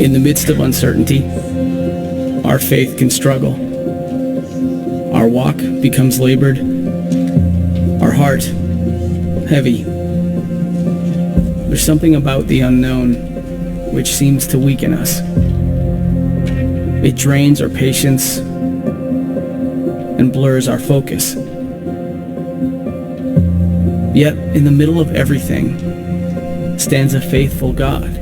In the midst of uncertainty, our faith can struggle. Our walk becomes labored, our heart heavy. There's something about the unknown which seems to weaken us. It drains our patience and blurs our focus. Yet, in the middle of everything, stands a faithful God.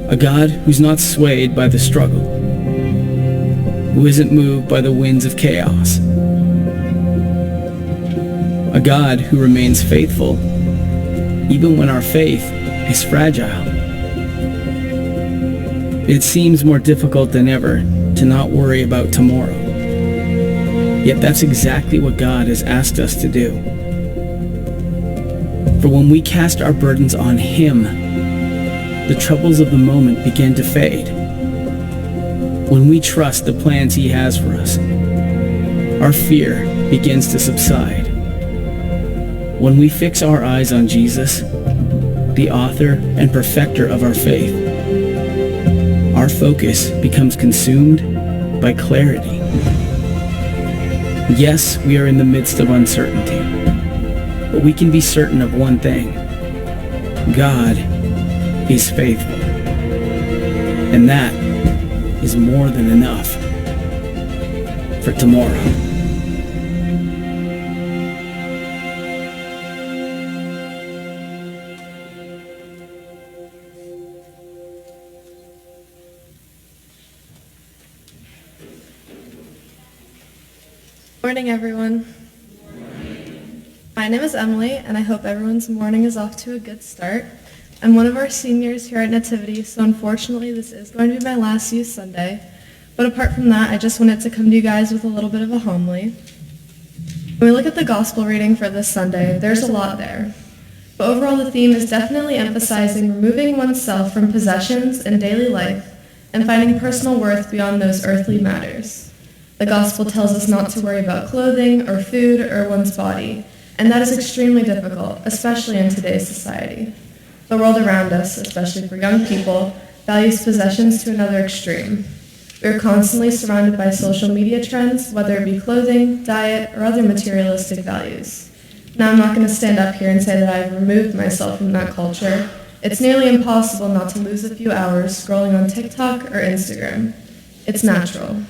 A God who's not swayed by the struggle, who isn't moved by the winds of chaos. A God who remains faithful even when our faith is fragile. It seems more difficult than ever to not worry about tomorrow. Yet that's exactly what God has asked us to do. For when we cast our burdens on Him, the troubles of the moment begin to fade. When we trust the plans He has for us, our fear begins to subside. When we fix our eyes on Jesus, the author and perfecter of our faith, our focus becomes consumed by clarity. Yes, we are in the midst of uncertainty, but we can be certain of one thing: God is faithful. And that is more than enough for tomorrow. Morning, everyone. My name is Emily, and I hope everyone's morning is off to a good start. I'm one of our seniors here at Nativity, so unfortunately this is going to be my last Youth Sunday. But apart from that, I just wanted to come to you guys with a little bit of a homily. When we look at the gospel reading for this Sunday, there's a lot there. But overall, the theme is definitely emphasizing removing oneself from possessions and daily life and finding personal worth beyond those earthly matters. The gospel tells us not to worry about clothing or food or one's body, and that is extremely difficult, especially in today's society. The world around us, especially for young people, values possessions to another extreme. We are constantly surrounded by social media trends, whether it be clothing, diet, or other materialistic values. Now, I'm not going to stand up here and say that I've removed myself from that culture. It's nearly impossible not to lose a few hours scrolling on TikTok or Instagram. It's natural.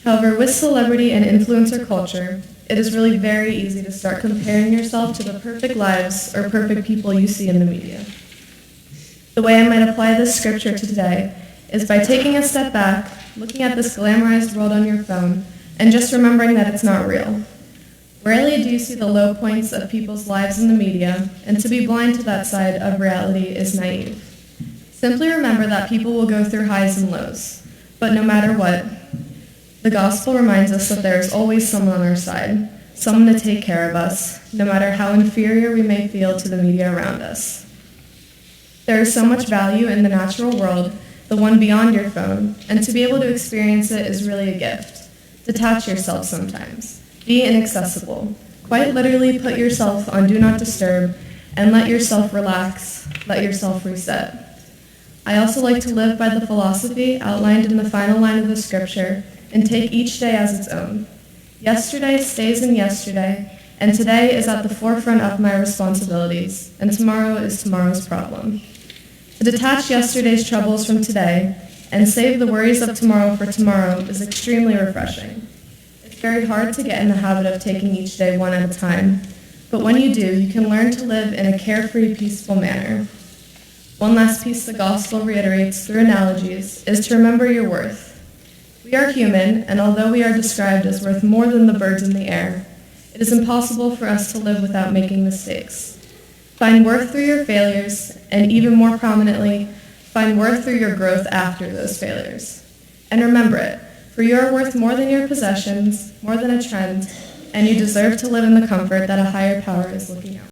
However, with celebrity and influencer culture, it is really very easy to start comparing yourself to the perfect lives or perfect people you see in the media. The way I might apply this scripture to today is by taking a step back, looking at this glamorized world on your phone, and just remembering that it's not real. Rarely do you see the low points of people's lives in the media, and to be blind to that side of reality is naive. Simply remember that people will go through highs and lows, but no matter what, the gospel reminds us that there is always someone on our side, someone to take care of us, no matter how inferior we may feel to the media around us. There is so much value in the natural world, the one beyond your phone, and to be able to experience it is really a gift. Detach yourself sometimes. Be inaccessible. Quite literally put yourself on Do Not Disturb and let yourself relax, let yourself reset. I also like to live by the philosophy outlined in the final line of the scripture and take each day as its own. Yesterday stays in yesterday, and today is at the forefront of my responsibilities, and tomorrow is tomorrow's problem. To detach yesterday's troubles from today and save the worries of tomorrow for tomorrow is extremely refreshing. It's very hard to get in the habit of taking each day one at a time, but when you do, you can learn to live in a carefree, peaceful manner. One last piece the gospel reiterates through analogies is to remember your worth. We are human, and although we are described as worth more than the birds in the air, it is impossible for us to live without making mistakes. Find worth through your failures, and even more prominently, find worth through your growth after those failures. And remember it, for you are worth more than your possessions, more than a trend, and you deserve to live in the comfort that a higher power is looking out.